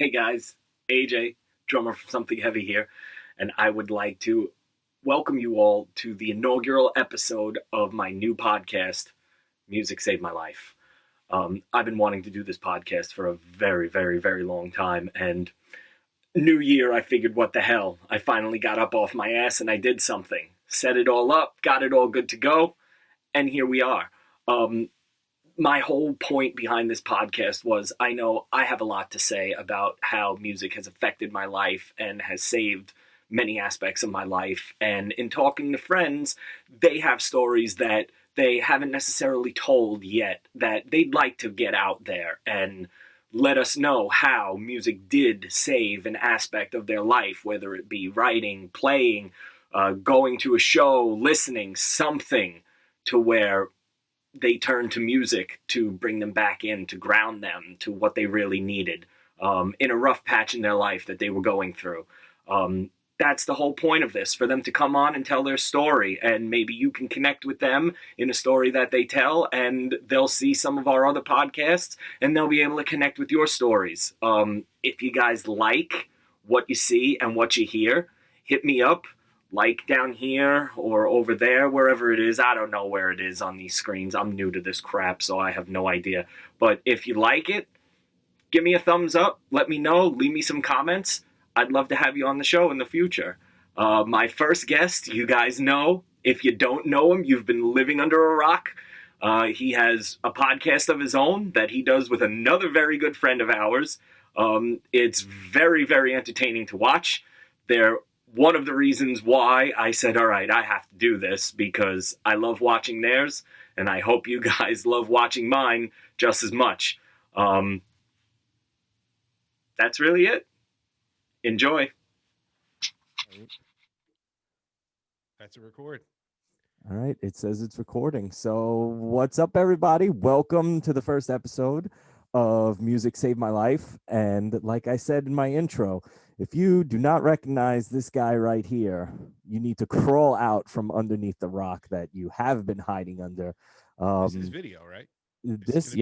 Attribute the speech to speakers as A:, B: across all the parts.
A: Hey guys, AJ, drummer for Something Heavy here, and I would like to welcome you all to the inaugural episode of my new podcast, Music Saved My Life. I've been wanting to do this podcast for a very, very, very long time, and New Year, I figured, what the hell? I finally got up off my ass and I did something. Set it all up, got it all good to go, and here we are. My whole point behind this podcast was I know I have a lot to say about how music has affected my life and has saved many aspects of my life. And in talking to friends, they have stories that they haven't necessarily told yet that they'd like to get out there and let us know how music did save an aspect of their life, whether it be writing, playing, going to a show, listening, something to where they turned to music to bring them back in, to ground them to what they really needed in a rough patch in their life that they were going through. That's the whole point of this, for them to come on and tell their story, and maybe you can connect with them in a story that they tell, and they'll see some of our other podcasts, and they'll be able to connect with your stories. If you guys like what you see and what you hear, hit me up. Like down here or over there, wherever it is. I don't know where it is on these screens. I'm new to this crap, so I have no idea. But if you like it, give me a thumbs up. Let me know. Leave me some comments. I'd love to have you on the show in the future. My first guest, you guys know. If you don't know him, you've been living under a rock. He has a podcast of his own that he does with another very good friend of ours. It's very, very entertaining to watch. They're one of the reasons why I said, all right, I have to do this, because I love watching theirs, and I hope you guys love watching mine just as much. That's really it. Enjoy.
B: That's a record.
C: All right, it says it's recording. So what's up, everybody? Welcome to the first episode of Music Saved My Life. And like I said in my intro, if you do not recognize this guy right here, you need to crawl out from underneath the rock that you have been hiding under.
B: This is video, right?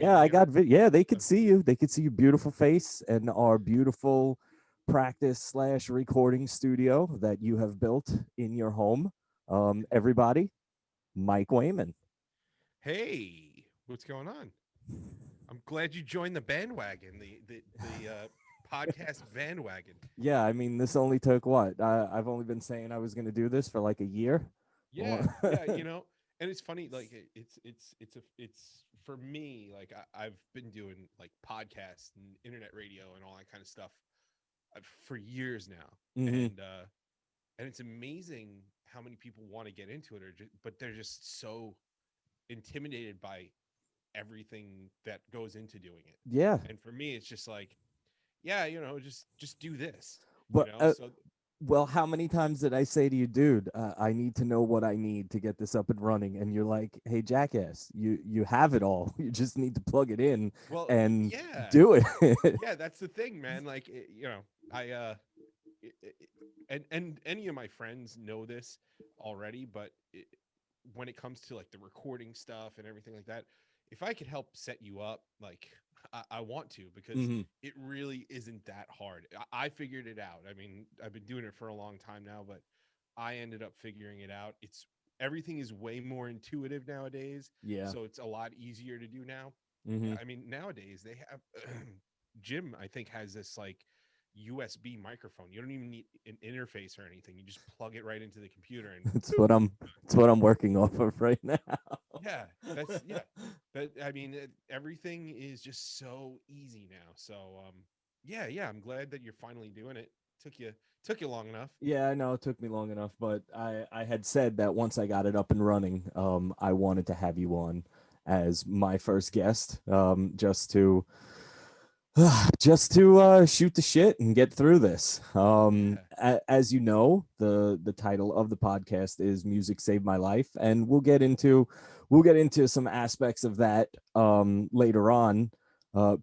C: I got video. They could see you. They could see your beautiful face and our beautiful practice/recording studio that you have built in your home. Everybody, Mike Wahmann.
B: Hey, what's going on? I'm glad you joined the bandwagon, the podcast bandwagon.
C: Yeah, I mean, this only took what? I've only been saying I was going to do this for like a year.
B: Yeah, yeah, and it's funny, like it's for me, like I've been doing like podcasts and internet radio and all that kind of stuff for years now,
C: Mm-hmm.
B: and it's amazing how many people want to get into it, but they're just so intimidated by everything that goes into doing it.
C: Yeah.
B: And for me, it's just like, yeah, just do this.
C: But well, how many times did I say to you, dude, I need to know what I need to get this up and running? And you're like, hey, jackass, you have it all. You just need to plug it in and do it.
B: Yeah, that's the thing, man. Like, and any of my friends know this already, but when it comes to like the recording stuff and everything like that, if I could help set you up, like I want to, because it really isn't that hard. I figured it out. I mean, I've been doing it for a long time now, but I ended up figuring it out. Everything is way more intuitive nowadays.
C: Yeah.
B: So it's a lot easier to do now.
C: Mm-hmm.
B: I mean, nowadays they have Jim, I think, has this like USB microphone. You don't even need an interface or anything. You just plug it right into the computer, and
C: it's what I'm working off of right now.
B: But I mean, everything is just so easy now. So yeah, I'm glad that you're finally doing it. Took you long enough.
C: Yeah, I know it took me long enough, but I had said that once I got it up and running, I wanted to have you on as my first guest, just to shoot the shit and get through this. As you know, the title of the podcast is Music Saved My Life, and we'll get into some aspects of that later on.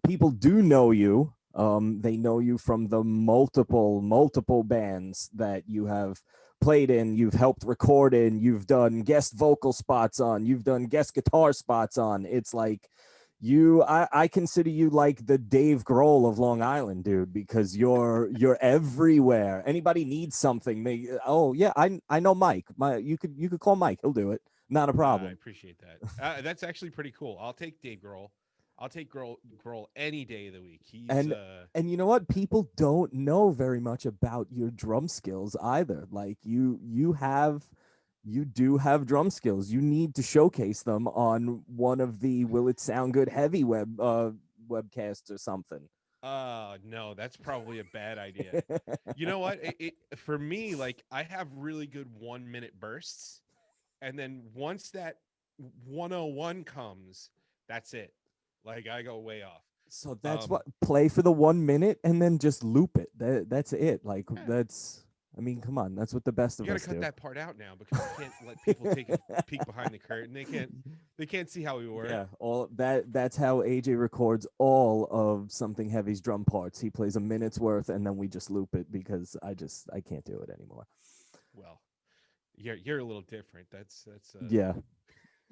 C: People do know you. They know you from the multiple bands that you have played in, you've helped record in, you've done guest vocal spots on, you've done guest guitar spots on. It's like I consider you like the Dave Grohl of Long Island, dude, because you're everywhere. Anybody needs something, they oh yeah, I know Mike. You could call Mike, he'll do it. Not a
B: I
C: problem.
B: appreciate that. That's actually pretty cool. I'll take Dave Grohl. I'll take Grohl any day of the week. He's
C: And and you know what? People don't know very much about your drum skills either. Like you do have drum skills. You need to showcase them on one of the Will It Sound Good heavy webcasts or something.
B: no, that's probably a bad idea. You know what? For me, like I have really good 1 minute bursts, and then once that 101 comes, that's it. Like I go way off.
C: So that's
B: Um,
C: what play for the 1 minute and then just loop it. That's it. Like
B: yeah,
C: that's I mean, come on, that's what the best
B: you
C: of
B: got to
C: us
B: cut
C: do.
B: that part out now because we can't let people take a peek behind the curtain. They can't see how we work.
C: Yeah, all that's how AJ records all of Something Heavy's drum parts. He plays a minute's worth and then we just loop it because I can't do it anymore.
B: Well, you're a little different. That's
C: Yeah.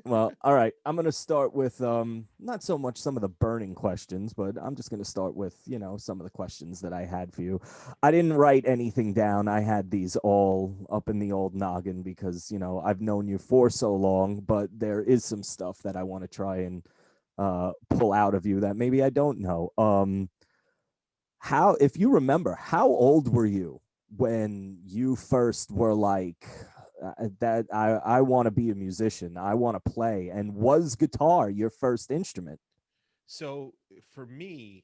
C: Well, all right. I'm going to start with not so much some of the burning questions, but I'm just going to start with, some of the questions that I had for you. I didn't write anything down. I had these all up in the old noggin because, I've known you for so long, but there is some stuff that I want to try and pull out of you that maybe I don't know. How, if you remember, how old were you when you first were like that? I want to be a musician. I want to play. And was guitar your first instrument?
B: so for me.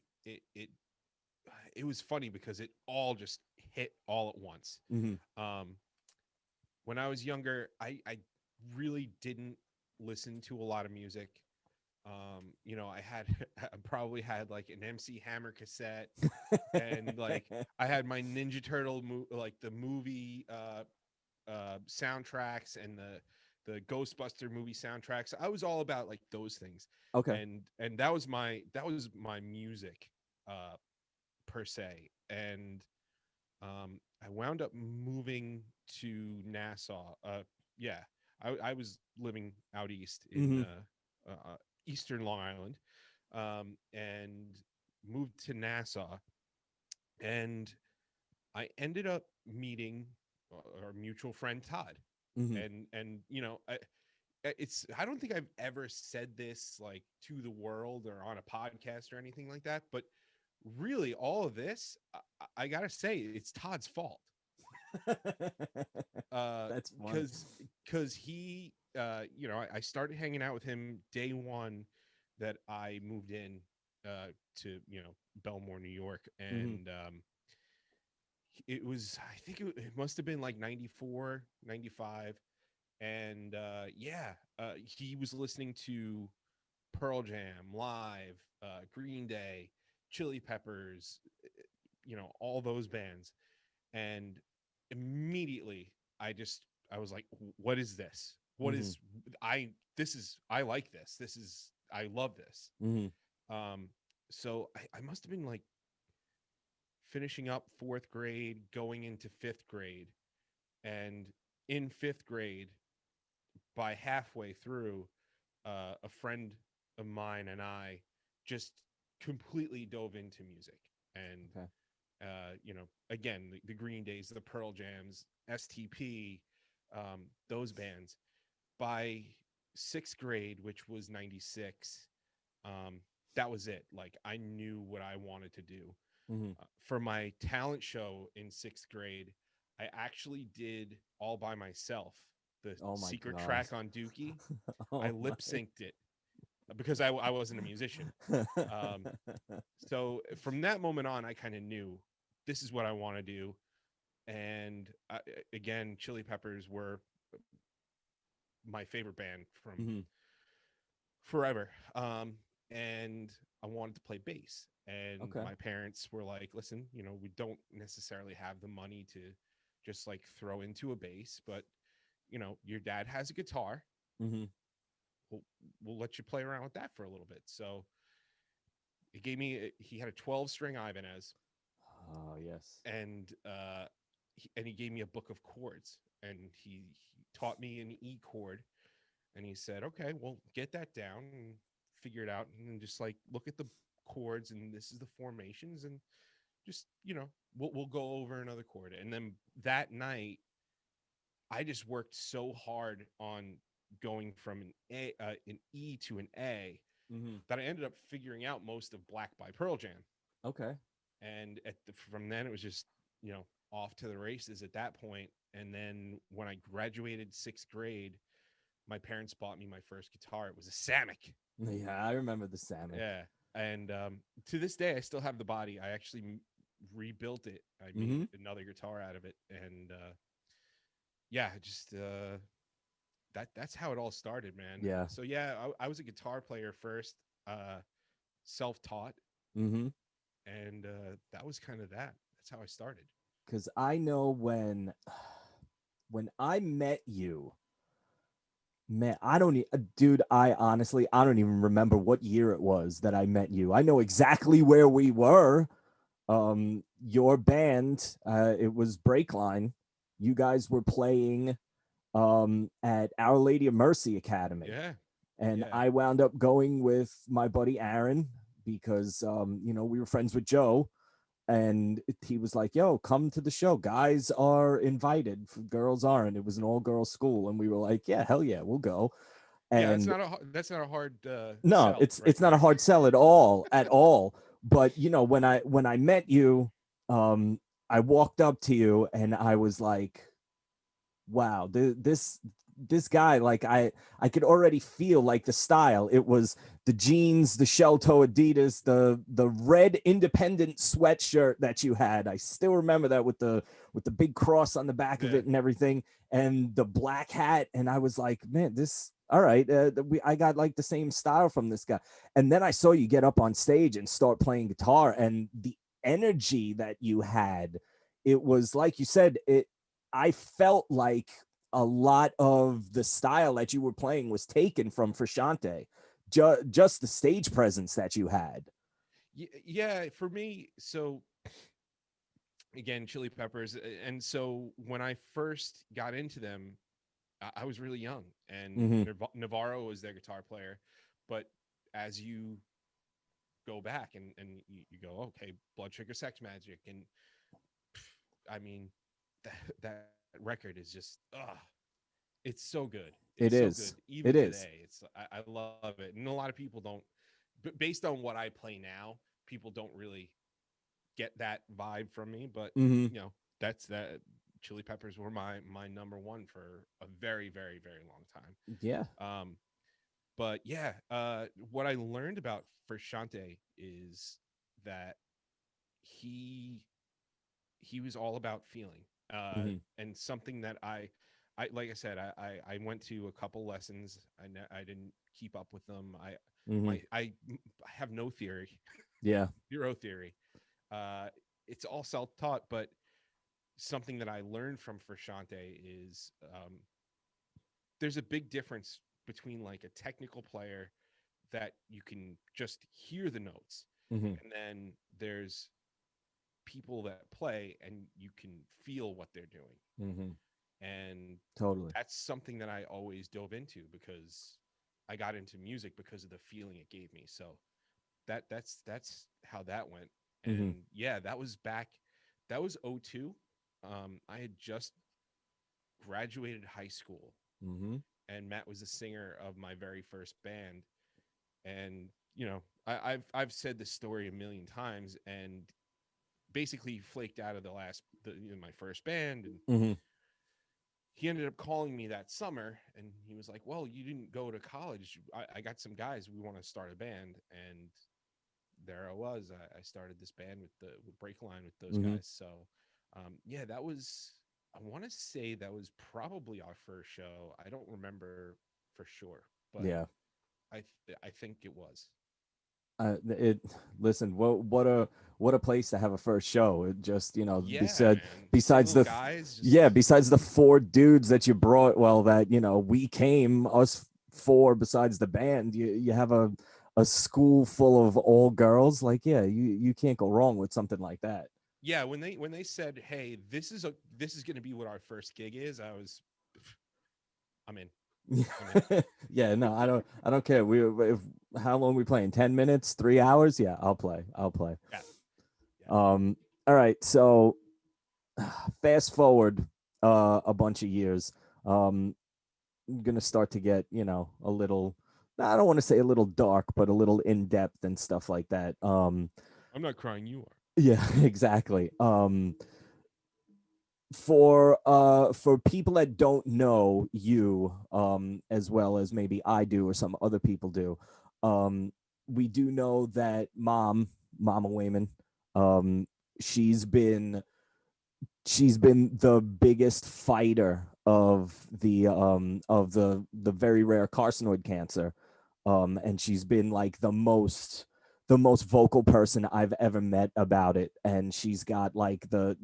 B: It was funny because it all just hit all at once.
C: Mm-hmm.
B: Um, when I was younger, I really didn't listen to a lot of music. I had I probably had like an MC Hammer cassette, and like I had my Ninja Turtle like the movie soundtracks and the Ghostbuster movie soundtracks. I was all about like those things,
C: Okay.
B: and that was my music uh, per se, and I wound up moving to Nassau. Yeah, I was living out east in
C: Mm-hmm.
B: eastern Long Island, and moved to Nassau, and I ended up meeting our mutual friend Todd,
C: Mm-hmm.
B: and I don't think I've ever said this like to the world or on a podcast or anything like that, but really all of this, I gotta say, it's Todd's fault.
C: That's funny.
B: Because he, I started hanging out with him day one that I moved in to Belmore, New York,
C: Mm-hmm.
B: and it was, I think it must have been like 94, 95, and yeah, he was listening to Pearl Jam live, Green Day, Chili Peppers, all those bands, and immediately I was like, what is this? What
C: Mm-hmm.
B: is I like this. I love this.
C: Mm-hmm.
B: Um, so I must have been like finishing up fourth grade, going into fifth grade, and in fifth grade, by halfway through, a friend of mine and I just completely dove into music. And
C: Okay.
B: again, the Green Days, the Pearl Jams, STP, those bands. By sixth grade, which was 96, um, that was it. Like I knew what I wanted to do.
C: Mm-hmm.
B: For my talent show in sixth grade, I actually did all by myself the
C: Oh my
B: secret
C: god.
B: track on Dookie. I
C: Oh
B: lip
C: my.
B: synced it because I wasn't a musician. Um, so from that moment on, I kind of knew this is what I want to do. And again, Chili Peppers were my favorite band from
C: Mm-hmm.
B: forever. And I wanted to play bass. And
C: Okay.
B: my parents were like, listen, we don't necessarily have the money to just like throw into a bass, but your dad has a guitar.
C: Mm-hmm.
B: We'll, we'll let you play around with that for a little bit. So he had a 12 string Ibanez,
C: Oh yes.
B: and he gave me a book of chords, and he taught me an E chord, and he said, okay, well, get that down and figure it out and then just like look at the chords and this is the formations and just we'll go over another chord. And then that night I just worked so hard on going from an E to an A
C: Mm-hmm.
B: that I ended up figuring out most of Black by Pearl Jam.
C: Okay.
B: And from then it was just off to the races at that point. And then when I graduated 6th grade, my parents bought me my first guitar. It was a Samick.
C: Yeah, I remember the salmon.
B: Yeah. And to this day I still have the body. I actually rebuilt it. I
C: Mm-hmm.
B: made another guitar out of it. And yeah, just that's how it all started, man.
C: Yeah.
B: So yeah, I was a guitar player first, uh self-taught.
C: Mm-hmm.
B: And that was kind of that's how I started.
C: Because I know when I met you, man, I don't, dude. I honestly, I don't even remember what year it was that I met you. I know exactly where we were. Your band, it was Breakline. You guys were playing at Our Lady of Mercy Academy,
B: Yeah.
C: and
B: Yeah.
C: I wound up going with my buddy Aaron because we were friends with Joe, and he was like, "Yo, come to the show. Guys are invited, girls aren't." It was an all-girls school, and we were like, "Yeah, hell yeah, we'll go."
B: Yeah,
C: And
B: that's not a hard
C: no,
B: sell
C: it's
B: right
C: not a
B: there.
C: hard sell at all. But when I met you, um, I walked up to you and I was like, wow, this guy, like I could already feel like the style. It was the jeans, the shell toe Adidas, the red independent sweatshirt that you had. I still remember that with the big cross on the back of
B: Yeah.
C: it and everything, and the black hat. And I was like, man, this all right. I got like the same style from this guy. And then I saw you get up on stage and start playing guitar, and the energy that you had, it was like you said, I felt like a lot of the style that you were playing was taken from Frusciante, just the stage presence that you had.
B: Yeah, for me, so again, Chili Peppers, and so when I first got into them, I was really young, and
C: Mm-hmm.
B: Navarro was their guitar player. But as you go back and you go, okay, Blood Sugar Sex Magic, and I mean, that record is just, it's so good. It's
C: It
B: so good.
C: is.
B: Even
C: It is.
B: today, I love it. And a lot of people don't, based on what I play now, people don't really get that vibe from me. But
C: Mm-hmm.
B: that's that. Chili Peppers were my number one for a very, very, very long time.
C: Yeah.
B: But yeah, what I learned about Frusciante is that he he was all about feeling,
C: Mm-hmm.
B: and something that I like I said, I went to a couple lessons. I didn't keep up with them.
C: Mm-hmm.
B: I have no theory,
C: Yeah.
B: zero theory. Uh, it's all self taught, but something that I learned from Frusciante is, there's a big difference between like a technical player that you can just hear the notes,
C: Mm-hmm.
B: and then there's people that play and you can feel what they're doing.
C: Mm-hmm.
B: And
C: Totally.
B: that's something that I always dove into because I got into music because of the feeling it gave me. So that's how that went.
C: Mm-hmm.
B: And yeah, that was '02. I had just graduated high school,
C: Mm-hmm.
B: and Matt was the singer of my very first band. And I've said this story a million times, and basically flaked out of my first band. And
C: Mm-hmm.
B: he ended up calling me that summer, and he was like, well, you didn't go to college. I got some guys, we want to start a band. And there I was. I started this band with Breakline with those
C: Mm-hmm.
B: guys. So yeah, that was, I want to say that was probably our first show. I don't remember for sure, but
C: Yeah.
B: I think it was.
C: It listen, what a place to have a first show. It just,
B: Yeah, man.
C: besides
B: Single
C: the
B: guys, just
C: yeah, besides the four dudes that you brought, well, that we came, us four, besides the band, you have a school full of all girls. Like, yeah, you can't go wrong with something like that.
B: yeah. When they said, "Hey, this is going to be what our first gig is," I'm in. I'm in.
C: Yeah, no, I don't care. If how long we playing? 10 minutes, 3 hours? Yeah, I'll play.
B: Yeah. Yeah.
C: All right. So fast forward a bunch of years. I'm gonna start to get a little. I don't want to say a little dark, but a little in depth and stuff like that.
B: I'm not crying. You are.
C: Yeah, exactly. For people that don't know you as well as maybe I do or some other people do, um we do know that Mama Wayman, um she's been she's been the biggest fighter of the very rare carcinoid cancer, and she's been like the most vocal person I've ever met about it, and she's got like the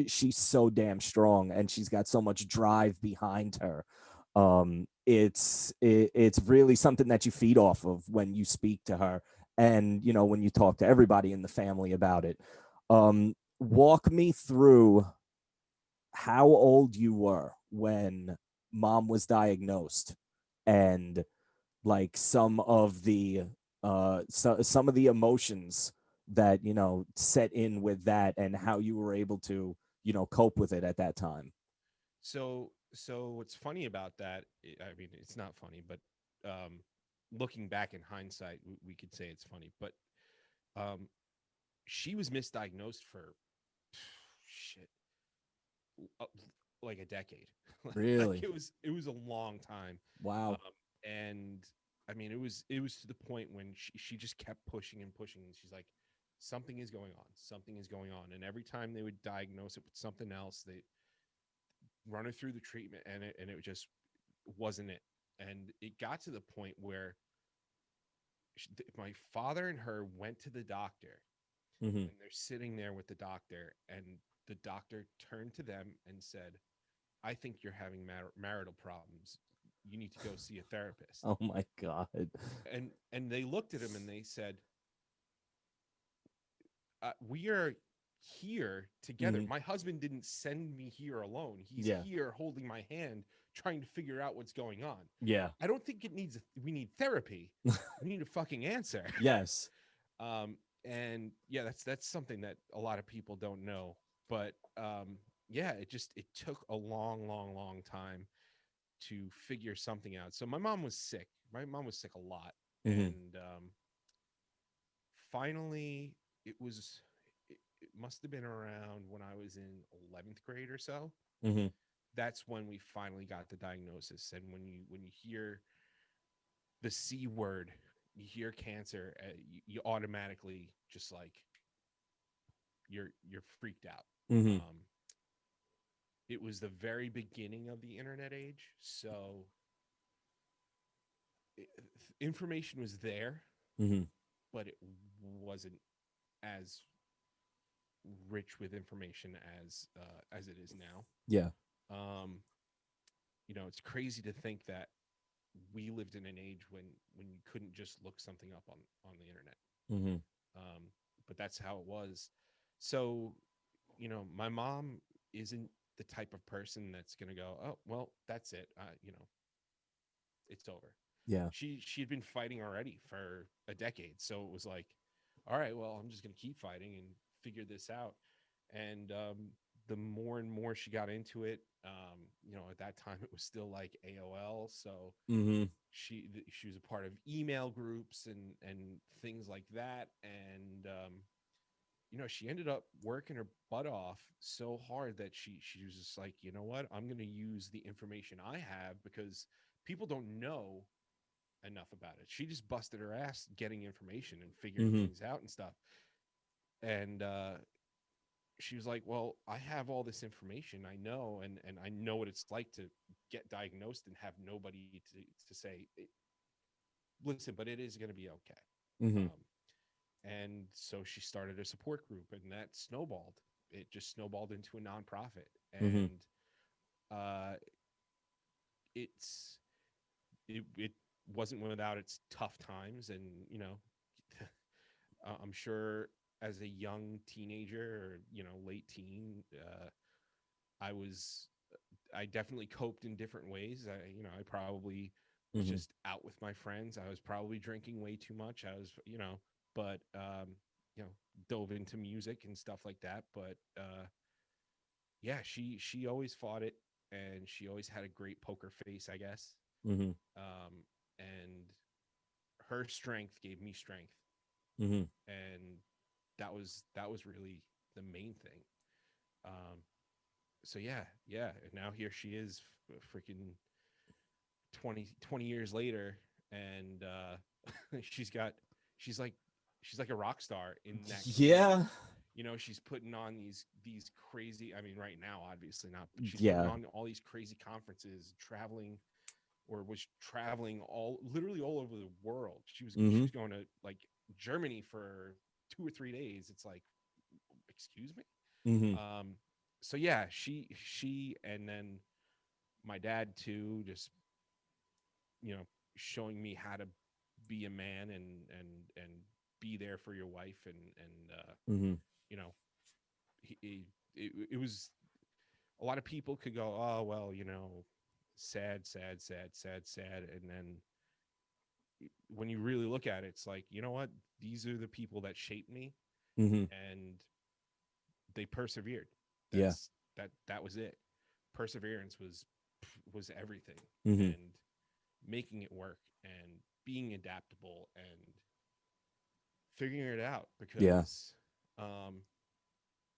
C: she's so damn strong, and she's got so much drive behind her. It's really something that you feed off of when you speak to her, and when you talk to everybody in the family about it. Walk me through how old you were when Mom was diagnosed, and like some of the emotions that set in with that, and how you were able to cope with it at that time.
B: So what's funny about that? I mean, it's not funny, but um, looking back in hindsight, we could say it's funny. But um, she was misdiagnosed for shit, uh, like a decade. Like
C: Really?
B: it was a long time,
C: Wow.
B: and I mean, it was to the point when she just kept pushing and pushing, and she's like, something is going on, something is going on, and every time they would diagnose it with something else, they run her through the treatment, and it just wasn't it. And it got to the point where my father and her went to the doctor,
C: Hmm.
B: and they're sitting there with the doctor, and the doctor turned to them and said, I think you're having marital problems. You need to go see a therapist.
C: Oh my God.
B: And they looked at him and they said, we are here together.
C: Hmm.
B: My husband didn't send me here alone. He's
C: Yeah.
B: here holding my hand, trying to figure out what's going on.
C: Yeah.
B: I don't think we need therapy. We need a fucking answer.
C: Yes.
B: um, and yeah, that's something that a lot of people don't know. But yeah, it took a long, long, long time to figure something out. So my mom was sick. My mom was sick a lot,
C: Hmm.
B: and finally, it must have been around when I was in 11th grade or so.
C: Hmm.
B: That's when we finally got the diagnosis. And when you hear the C word, you hear cancer, you automatically just like you're freaked out.
C: Hmm.
B: Um, it was the very beginning of the internet age, so it, information was there,
C: Hmm.
B: but it wasn't as rich with information as it is now.
C: Yeah.
B: Um, it's crazy to think that we lived in an age when you couldn't just look something up on the internet.
C: Hmm.
B: Um, but that's how it was. So, my mom isn't the type of person that's gonna go, oh well, that's it. It's over.
C: Yeah.
B: She had been fighting already for a decade, so it was like, all right, well, I'm just gonna keep fighting and figure this out. And the more and more she got into it, at that time it was still like AOL, so
C: Hmm.
B: she was a part of email groups and things like that, and she ended up working her butt off so hard that she was just like, you know what, I'm going to use the information I have because people don't know enough about it. She just busted her ass getting information and figuring
C: Hmm.
B: things out and stuff. And she was like, well, I have all this information, I know, and I know what it's like to get diagnosed and have nobody to say, listen, but it is going to be okay.
C: Hmm.
B: um, and so she started a support group, and that snowballed. It just snowballed into a nonprofit.
C: Hmm.
B: And uh, it's it wasn't without its tough times. And I'm sure as a young teenager, or late teen, I was I definitely coped in different ways. I probably was
C: Mm-hmm.
B: just out with my friends. I was probably drinking way too much. I was, but you know, dove into music and stuff like that. But yeah, she always fought it, and she always had a great poker face, I guess.
C: Mm-hmm.
B: And her strength gave me strength,
C: Mm-hmm.
B: and that was really the main thing. Um, so yeah. And now here she is, freaking 20 years later, and she's got she's like she's like a rock star in that community.
C: Yeah.
B: She's putting on these crazy, I mean, right now obviously not, but she's putting
C: Yeah.
B: on all these crazy conferences, traveling, or was traveling all literally all over the world. She
C: Mm-hmm.
B: was going to, like, Germany for 2 or 3 days. It's like, excuse me.
C: Mm-hmm.
B: um so yeah, she and then my dad too, just, you know showing me how to be a man, and be there for your wife, and
C: Mm-hmm.
B: you know it was, a lot of people could go, oh well, sad, sad, sad, sad, sad, and then when you really look at it, it's like, you know what, these are the people that shaped me,
C: Mm-hmm.
B: and they persevered.
C: Yeah.
B: That was it. Perseverance was everything,
C: Mm-hmm.
B: and making it work, and being adaptable, and figuring it out,
C: Yeah.
B: because um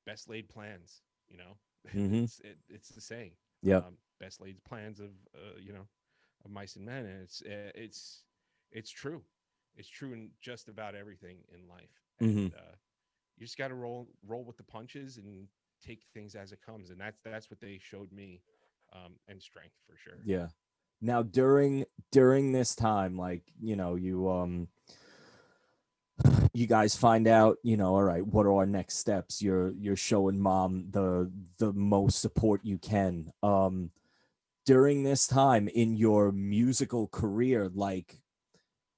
B: best laid plans,
C: Mm-hmm.
B: it's the saying.
C: Yep.
B: Best laid plans of mice and men, and it's true. It's true in just about everything in life,
C: Mm-hmm.
B: and you just got to roll with the punches and take things as it comes, and that's what they showed me, and strength for sure.
C: Yeah. Now during this time, like, you guys find out, all right, what are our next steps? You're showing mom the most support you can. During this time in your musical career, like,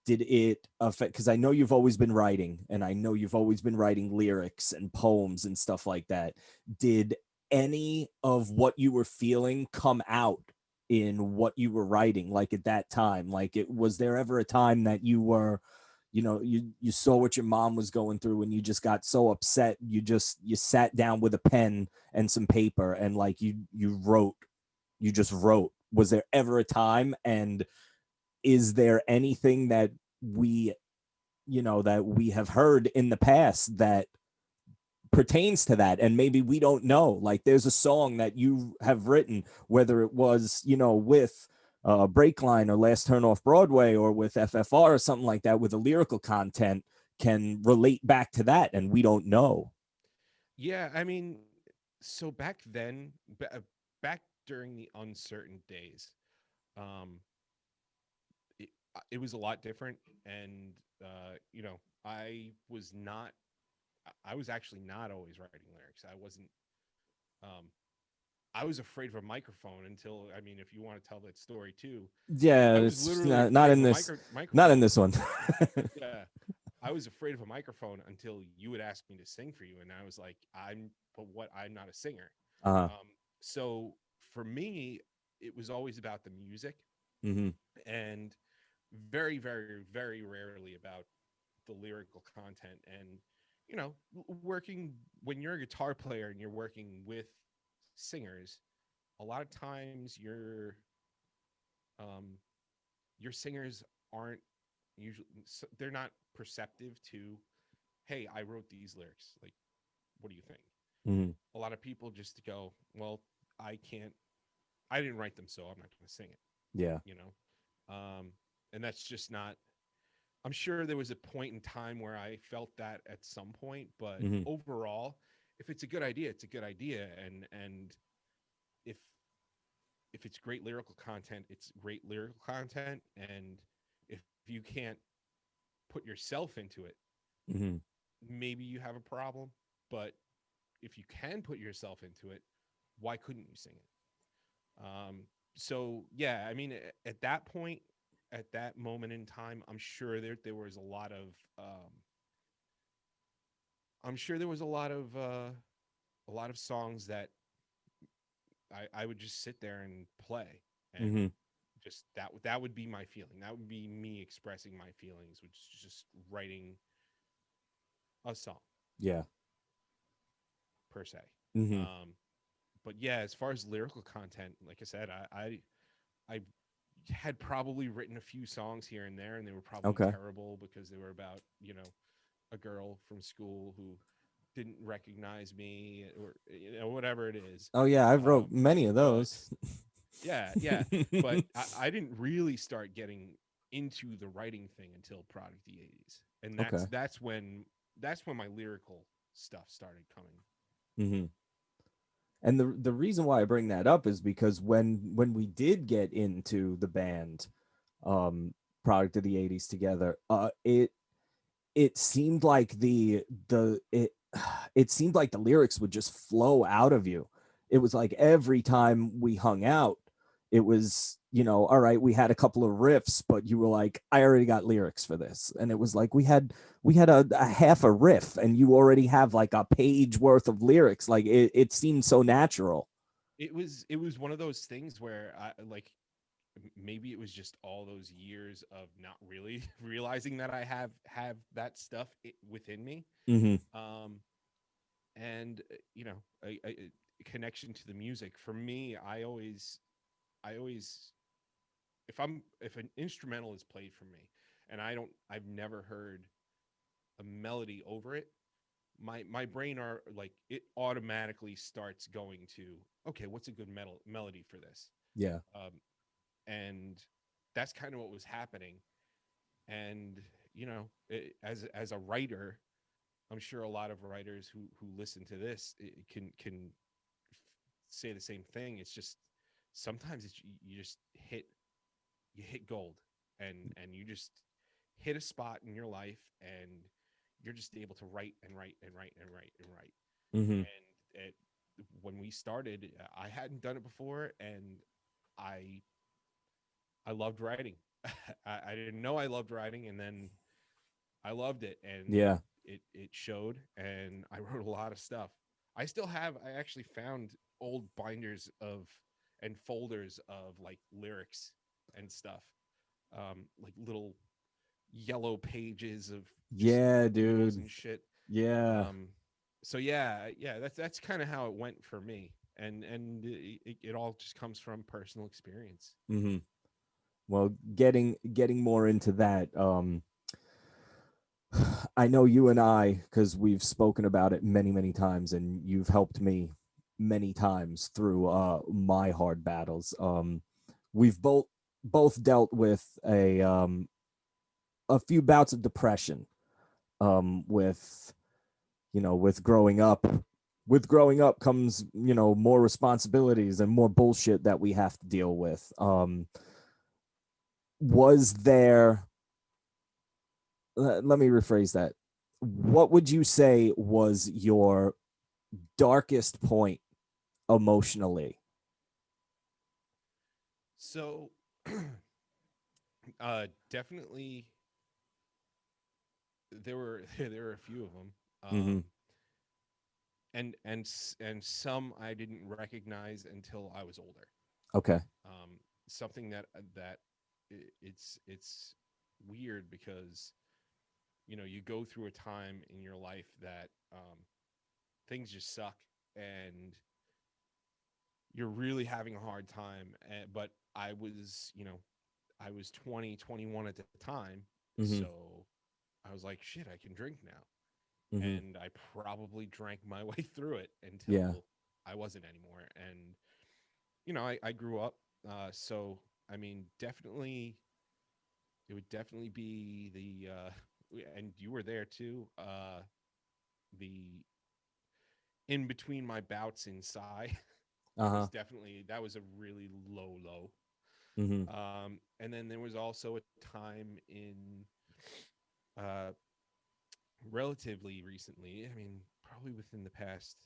C: did it affect, because I know you've always been writing, and I know you've always been writing lyrics and poems and stuff like that. Did any of what you were feeling come out in what you were writing, like, at that time? Like, it was there ever a time that you were, you saw what your mom was going through, and you just got so upset, you sat down with a pen and some paper, and, like, you just wrote? Was there ever a time? And is there anything that we that we have heard in the past that pertains to that, and maybe we don't know? Like, there's a song that you have written, whether it was, with Breakline or Last Turn Off Broadway, or with FFR or something like that, with a lyrical content, can relate back to that, and we don't know.
B: Yeah, I mean, so back then, back during the uncertain days, um, it was a lot different, and I was not. I was actually not always writing lyrics. I wasn't. Um, I was afraid of a microphone until, I mean, if you want to tell that story too,
C: Yeah,
B: I was
C: it's
B: literally
C: not
B: afraid of
C: in
B: a
C: this, not in
B: microphone.
C: this one.
B: Yeah, I was afraid of a microphone until you would ask me to sing for you, and I was like, but what? I'm not a singer.
C: Uh-huh.
B: Um, so for me, it was always about the music,
C: Mm-hmm.
B: and very, very, very rarely about the lyrical content. And working, when you're a guitar player and you're working with singers, a lot of times um, your singers aren't usually, they're not perceptive to, hey, I wrote these lyrics, like, what do you think?
C: Mm-hmm.
B: A lot of people just go, well, I can't, I didn't write them, so I'm not going to sing it,
C: Yeah.
B: you know and that's just not, I'm sure there was a point in time where I felt that at some point, but
C: Mm-hmm.
B: overall, if it's a good idea, it's a good idea. And if it's great lyrical content, it's great lyrical content. And if you can't put yourself into it,
C: Mm-hmm.
B: maybe you have a problem. But if you can put yourself into it, why couldn't you sing it? So yeah, I mean, at that point, at that moment in time, I'm sure there was a lot of I'm sure there was a lot of songs that I would just sit there and play, and
C: Mm-hmm.
B: just that would be my feeling. That would be me expressing my feelings, which is just writing a song
C: Yeah.
B: per se.
C: Hmm.
B: Um, but yeah, as far as lyrical content, like I said, I had probably written a few songs here and there, and they were probably
C: Okay.
B: terrible because they were about, a girl from school who didn't recognize me, or whatever it is.
C: Oh yeah, I've wrote many of
B: But
C: those.
B: yeah, but I didn't really start getting into the writing thing until Product the 80s, and
C: Okay.
B: that's when my lyrical stuff started coming.
C: Hmm. And the reason why I bring that up is because when we did get into the band, um, Product of the '80s together, it seemed like the it it seemed like the lyrics would just flow out of you. It was like every time we hung out, it was, all right, we had a couple of riffs, but you were like, I already got lyrics for this. And it was like we had a half a riff and you already have like a page worth of lyrics. Like it seemed so natural.
B: It was one of those things where I like, maybe it was just all those years of not really realizing that I have that stuff within me.
C: Hmm.
B: um and a connection to the music for me. I always if an instrumental is played for me, and I've never heard a melody over it, my brain are like, it automatically starts going to, okay, what's a good melody for this?
C: Yeah.
B: um and that's kind of what was happening. And as a writer, I'm sure a lot of writers who listen to this, can say the same thing. It's just sometimes you just hit gold, and you just hit a spot in your life, and you're just able to write and write and write and write and write.
C: Hmm.
B: And when we started, I hadn't done it before, and I I loved writing. I didn't know I loved writing, and then I loved it, and
C: Yeah.
B: it showed. And I wrote a lot of stuff. I actually found old binders of and folders of like lyrics and stuff, like little yellow pages of just
C: Yeah,
B: doodles
C: dude.
B: and shit.
C: Yeah.
B: Um, so yeah, that's kind of how it went for me, and it all just comes from personal experience.
C: Hmm. Well, getting more into that, I know you and I, because we've spoken about it many, many times, and you've helped me many times through my hard battles. We've both dealt with a few bouts of depression, with with growing up. With growing up comes, more responsibilities and more bullshit that we have to deal with. Was there Let me rephrase that. What would you say was your darkest point emotionally?
B: So, definitely there were a few of them.
C: Mm-hmm.
B: And some I didn't recognize until I was older.
C: Okay.
B: Something it's weird because you go through a time in your life that things just suck, and you're really having a hard time. But I was 20, 21 at the time,
C: Mm-hmm.
B: so I was like, shit, I can drink now.
C: Mm-hmm.
B: And I probably drank my way through it
C: Yeah.
B: until I wasn't anymore. And I grew up, so I mean, definitely, it would definitely be and you were there too. The in between my bouts in Psy
C: Uh-huh.
B: that was a really low.
C: Mm-hmm.
B: And then there was also a time in uh, relatively recently. I mean, probably within the past,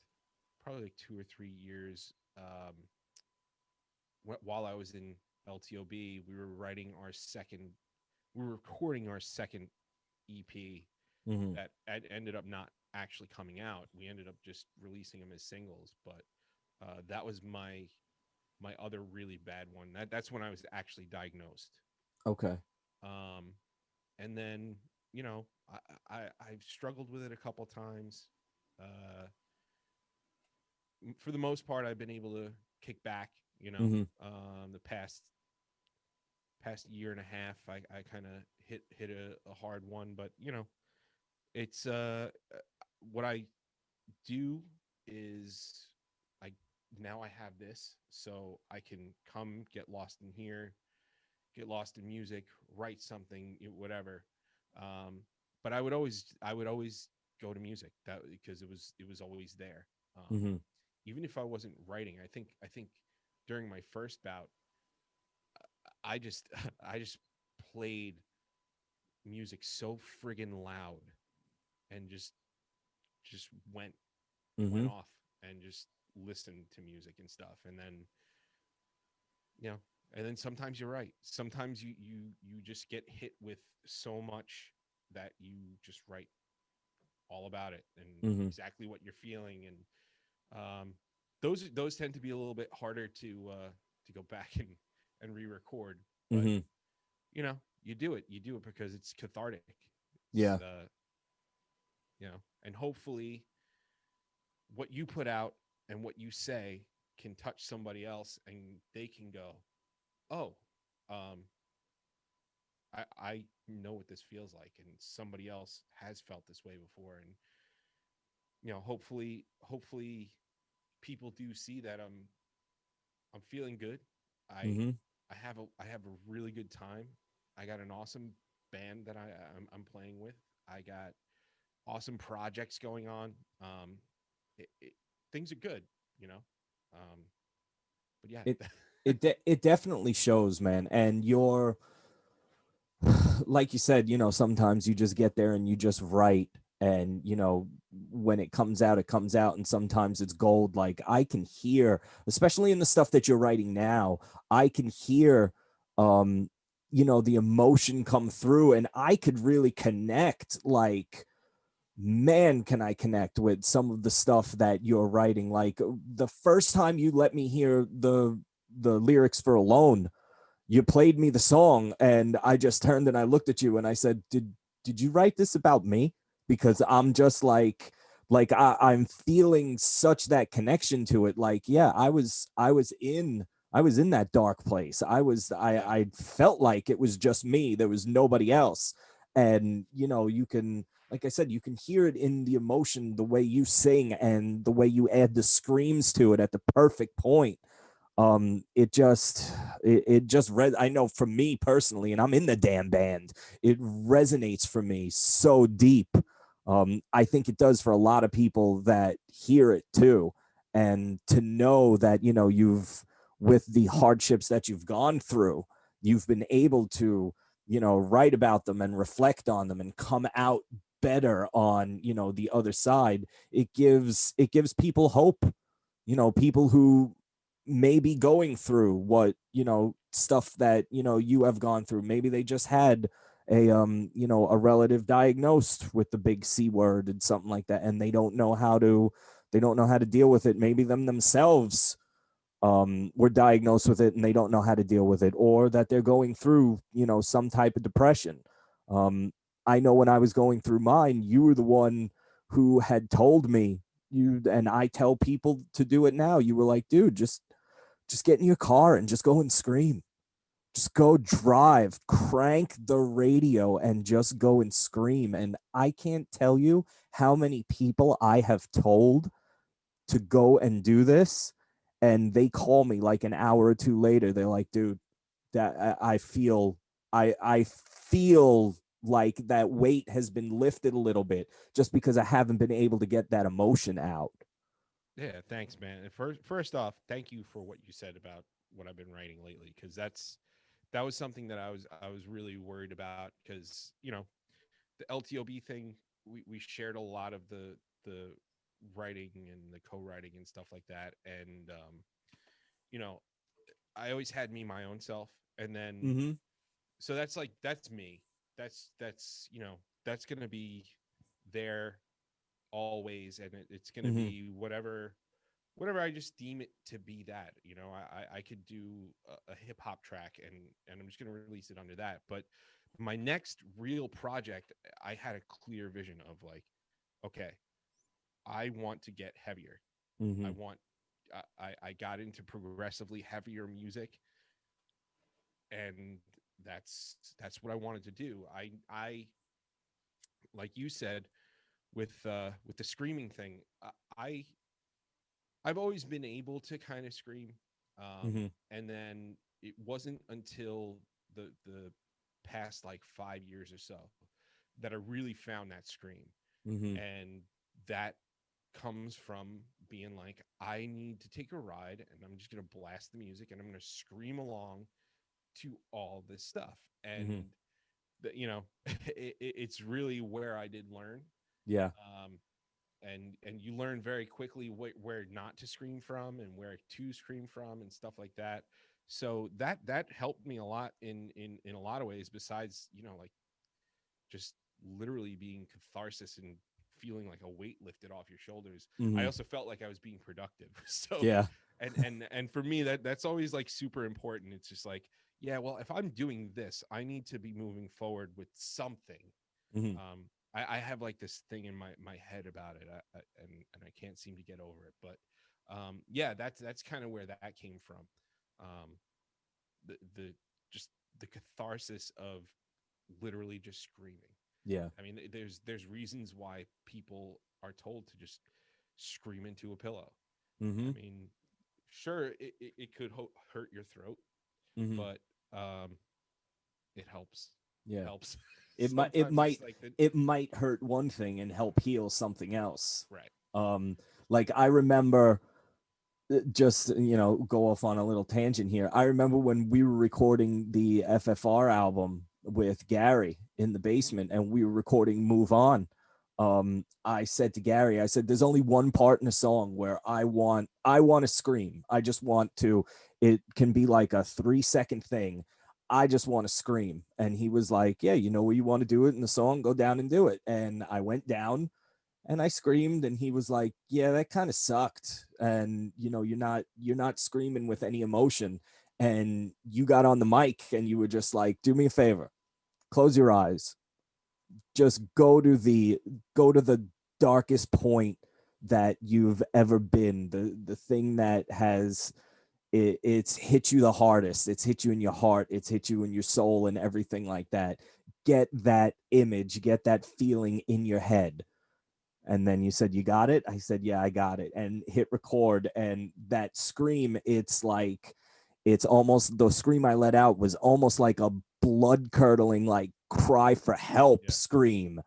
B: probably like 2 or 3 years. While I was in LTOB, we were recording our second EP
C: Mm-hmm.
B: that ended up not actually coming out. We ended up just releasing them as singles, but that was my my other really bad one. That's when I was actually diagnosed.
C: Okay.
B: Um, and then you know I've struggled with it a couple times. Uh, for the most part, I've been able to kick back. You know,
C: Mm-hmm.
B: the past year and a half, I kind of hit a hard one, but you know, it's what I do is I now I have this, so I can come get lost in here, get lost in music, write something, whatever. Um, but I would always go to music that because it was always there.
C: Mm-hmm.
B: Even if I wasn't writing, I think during my first bout, I just I just played music so friggin' loud and just went
C: Mm-hmm.
B: off and just listened to music and stuff. And then you know, and then sometimes you're right. Sometimes you just get hit with so much that you just write all about it and
C: Mm-hmm.
B: exactly what you're feeling. And those tend to be a little bit harder to go back and re-record. But
C: Mm-hmm.
B: you know, you do it because it's cathartic. It's
C: Yeah.
B: you know, and hopefully what you put out and what you say can touch somebody else and they can go, oh, um, I know what this feels like, and somebody else has felt this way before. And you know, hopefully people do see that I'm feeling good. I
C: Mm-hmm.
B: I have a really good time. I got an awesome band that I'm playing with. I got awesome projects going on. It, it, things are good, you know. Um, but yeah,
C: It it definitely shows, man. And you're like you said, sometimes you just get there and you just write, and when it comes out, and sometimes it's gold. Like, I can hear, especially in the stuff that you're writing now, I can hear the emotion come through, and I could really connect. Like, man, can I connect with some of the stuff that you're writing. Like, the first time you let me hear the lyrics for Alone, you played me the song, and I just turned and I looked at you and I said, did you write this about me? Because I'm just like I'm feeling such that connection to it. Like, yeah, I was in that dark place.
B: yeah,
C: I felt like it was just me. There was nobody else. And you can, like I said, you can hear it in the emotion, the way you sing and the way you add the screams to it at the perfect point. I know, for me personally, and I'm in the damn band, it resonates for me so deep. I think it does for a lot of people that hear it too. And to know that you've, with the hardships that you've gone through, you've been able to write about them and reflect on them and come out better on the other side. It gives people hope. People who may be going through what stuff that you have gone through. Maybe they just had a relative diagnosed with the big C word and something like that, and they don't know how to deal with it. Maybe themselves were diagnosed with it and they don't know how to deal with it, or that they're going through some type of depression. I know when I was going through mine, you were the one who had told me, and I tell people to do it now. You were like, dude, just get in your car and just go and scream. Just go drive, crank the radio, and just go and scream. And I can't tell you how many people I have told to go and do this, and they call me like an hour or two later. They're like, dude, that I feel like that weight has been lifted a little bit, just because I haven't been able to get that emotion out.
B: yeah. Thanks, man. And first off, thank you for what you said about what I've been writing lately, because that was something that I was really worried about, because you know, the LTOB thing, we shared a lot of the writing and the co-writing and stuff like that. And you know, I always had me my own self, and then
C: Mm-hmm.
B: so that's me. That's you know, that's gonna be there always, and it's gonna
C: Mm-hmm.
B: be whatever I just deem it to be. That, you know, I could do a hip hop track, and I'm just going to release it under that. But my next real project, I had a clear vision of like, okay, I want to get heavier. I
C: Mm-hmm.
B: want I got into progressively heavier music, and that's what I wanted to do. I like you said, with the screaming thing, I I've always been able to kind of scream,
C: Mm-hmm.
B: and then it wasn't until the past like 5 years or so that I really found that scream,
C: Mm-hmm.
B: and that comes from being like, I need to take a ride, and I'm just gonna blast the music, and I'm gonna scream along to all this stuff,
C: Mm-hmm.
B: and you know, it's really where I did learn.
C: Yeah.
B: Um, and you learn very quickly where not to scream from and where to scream from and stuff like that. So that helped me a lot in a lot of ways, besides, you know, like just literally being catharsis and feeling like a weight lifted off your shoulders. I
C: Mm-hmm.
B: also felt like I was being productive. So
C: Yeah.
B: and for me, that's always like super important. It's just like, yeah, well, if I'm doing this, I need to be moving forward with something.
C: Mm-hmm.
B: I have like this thing in my head about it, and I can't seem to get over it. But yeah, that's kind of where that came from. Um, the just the catharsis of literally just screaming.
C: Yeah.
B: I mean, there's reasons why people are told to just scream into a pillow.
C: Mm-hmm.
B: I mean, sure, it could hurt your throat,
C: Mm-hmm.
B: but um, it helps. It
C: Yeah.
B: helps.
C: It might it
B: Sometimes
C: might
B: it's like the
C: it might hurt one thing and help heal something else.
B: right.
C: Um, like I remember, just go off on a little tangent here. I remember when we were recording the FFR album with Gary in the
B: Hmm.
C: basement, and we were recording Move On. I said to Gary, I said, there's only one part in a song where I want to scream. I just want to. It can be like a 3-second thing. I just want to scream. And he was like, yeah, where you want to do it in the song, go down and do it. And I went down and I screamed, and he was like, yeah, that kind of sucked. And you're not screaming with any emotion. And you got on the mic and you were just like, do me a favor, close your eyes, just go to the darkest point that you've ever been, the thing that has it's hit you the hardest, it's hit you in your heart, it's hit you in your soul and everything like that. Get that image, get that feeling in your head. And then you said, you got it? I said, yeah, I got it. And hit record. And that scream, it's like, it's almost, the scream I let out was almost like a blood curdling, like cry for help
B: Yeah.
C: scream.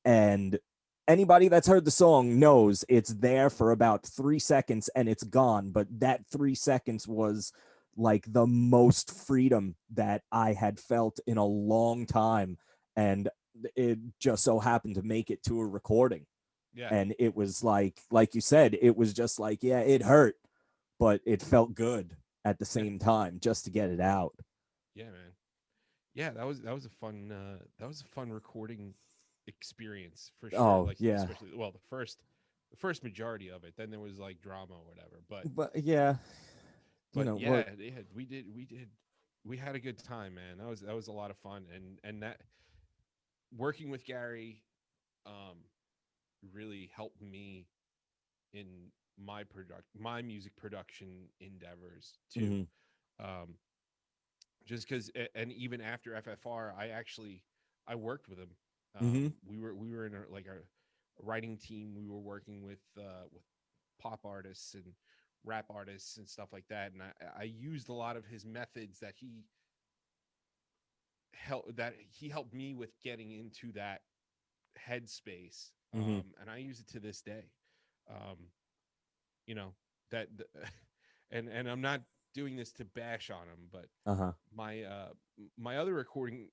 C: And anybody that's heard the song knows it's there for about 3 seconds and it's gone. But that 3 seconds was like the most freedom that I had felt in a long time. And it just so happened to make it to a recording.
B: Yeah.
C: And it was like you said, it was just like, yeah, it hurt, but it felt good at the
B: Yeah.
C: same time just to get it out.
B: Yeah, man. Yeah, that was a fun that was a fun recording experience for sure.
C: Oh
B: Like,
C: yeah.
B: especially, well, the first majority of it. Then there was like drama or whatever.
C: But yeah,
B: But
C: what.
B: yeah, we had a good time, man. That was a lot of fun, and that working with Gary um really helped me in my music production endeavors too.
C: Mm-hmm.
B: Um just because, and even after FFR, I worked with him.
C: Mm-hmm.
B: We were in like a writing team. We were working with pop artists and rap artists and stuff like that, and I used a lot of his methods that he helped me with getting into that headspace,
C: Mm-hmm.
B: and I use it to this day. um you know that and I'm not doing this to bash on him, but
C: Uh-huh.
B: my other recording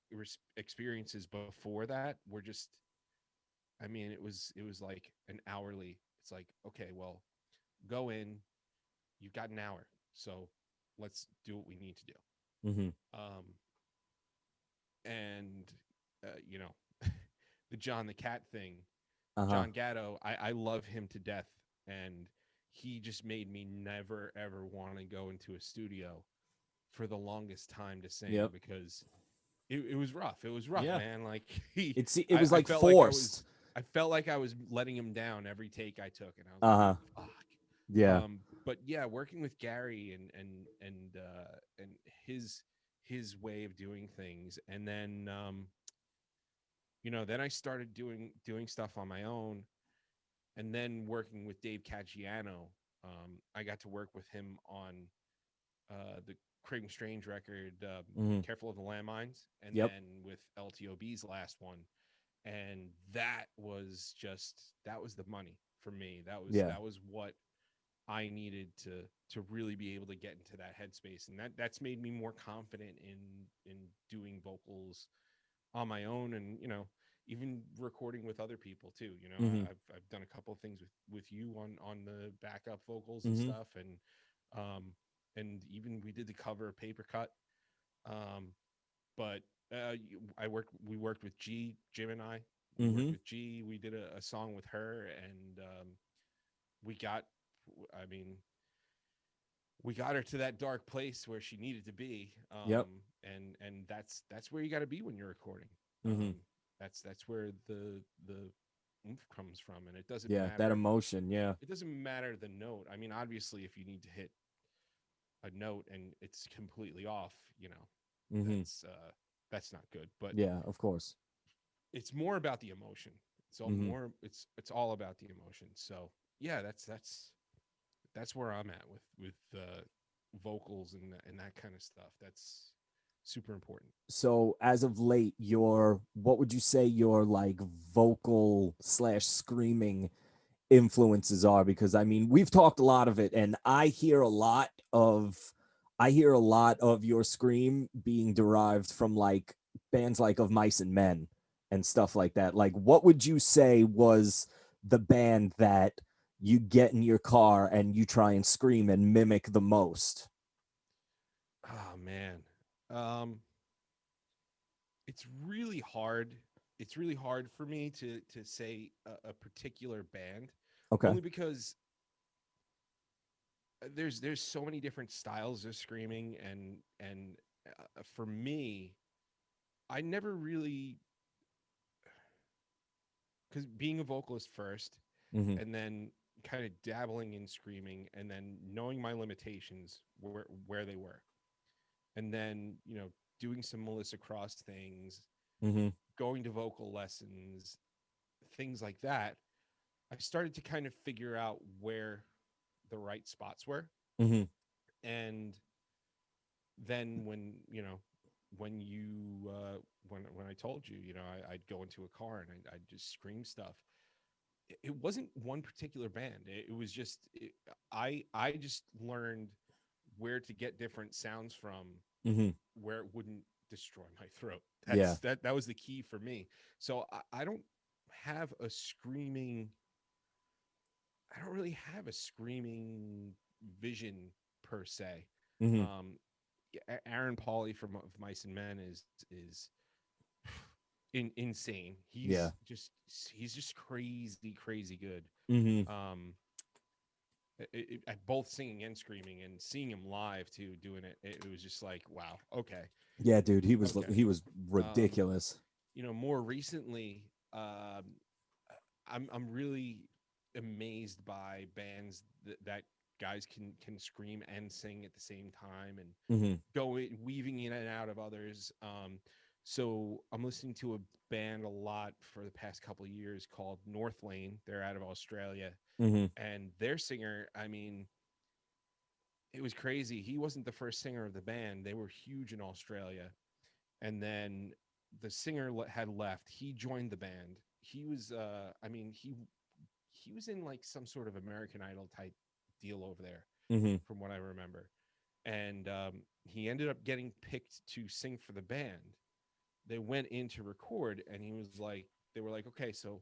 B: experiences before that were just, I mean, it was like an hourly. It's like, okay, well, go in, you've got an hour, so let's do what we need to do.
C: Mm-hmm.
B: And you know, the John the Cat thing,
C: Uh-huh.
B: John Gatto, I love him to death, and he just made me never ever want to go into a studio for the longest time to sing
C: Yep.
B: because it was rough. It was rough,
C: Yeah.
B: man. Like
C: It was
B: I
C: like
B: felt like
C: forced.
B: I felt like I was letting him down every take I took, and I was like,
C: Uh-huh.
B: fuck.
C: Yeah.
B: But yeah, working with Gary and his his way of doing things, and then then I started doing stuff on my own, and then working with Dave Caggiano. I got to work with him on the Craig Strange record,
C: Mhm.
B: Careful of the Landmines, and
C: Yep.
B: then with LTOB's last one. And that was the money for me.
C: Yeah.
B: That was what I needed to really be able to get into that headspace. And that's made me more confident in doing vocals on my own, and even recording with other people too.
C: Mhm.
B: I've done a couple of things with you on the backup vocals and
C: Mhm.
B: stuff, um and even we did the cover of Paper Cut. um but I worked we worked with Jim and we worked
C: Mhm.
B: with G. We did a song with her, and we got I mean we got her to that dark place where she needed to be.
C: Yep.
B: And that's where you got to be when you're recording.
C: Mhm.
B: That's where the oomph comes from, and
C: Yeah, that emotion, yeah.
B: it doesn't matter the note. I mean, obviously if you need to hit a note and it's completely off,
C: Mhm.
B: that's that's not good. But
C: Yeah, of course.
B: it's more about the emotion.
C: Mhm.
B: It's all about the emotion. So yeah, that's where I'm at with vocals and that kind of stuff. That's super important.
C: So as of late, your what would you say your like vocal slash screaming influences are? Because I mean, we've talked a lot of it, and I hear a lot of your scream being derived from like bands like Of Mice and Men and stuff like that. Like, what would you say was the band that you get in your car and you try and scream and mimic the most?
B: Oh man. Um it's really hard. It's really hard for me to say a particular band,
C: Okay.
B: only because there's so many different styles of screaming, and for me, I never really, because being a vocalist first,
C: Mm-hmm.
B: and then kind of dabbling in screaming, and then knowing my limitations where they were, and then doing some Melissa Cross things,
C: Mm-hmm.
B: going to vocal lessons, things like that. I started to kind of figure out where the right spots were.
C: Mm-hmm.
B: And then when you when I told you, I'd go into a car and I'd just scream stuff. It wasn't one particular band. It was just I just learned where to get different sounds from,
C: Mm-hmm.
B: where it wouldn't destroy my throat.
C: Yeah.
B: That was the key for me. So I don't have a screaming. I don't really have a screaming vision per se.
C: Mm-hmm.
B: Um, Aaron Pauley from Of Mice and Men is insane.
C: Yeah.
B: He's just crazy good.
C: Mm-hmm.
B: Um, at both singing and screaming, and seeing him live too, doing it was just like, wow, okay,
C: Yeah, dude,
B: okay.
C: he was
B: Um,
C: ridiculous.
B: More recently, I'm really amazed by bands that guys can scream and sing at the same time, and
C: Mm-hmm.
B: weaving in and out of others. So I'm listening to a band a lot for the past couple of years called North Lane. They're out of Australia,
C: Mm-hmm.
B: and their singer, I mean, it was crazy. He wasn't the first singer of the band. They were huge in Australia, and then the singer had left. He joined the band. He was, I mean, he was in like some sort of American Idol type deal over there,
C: Mm-hmm.
B: from what I remember. And he ended up getting picked to sing for the band. They went in to record, and he was like, they were like, okay, so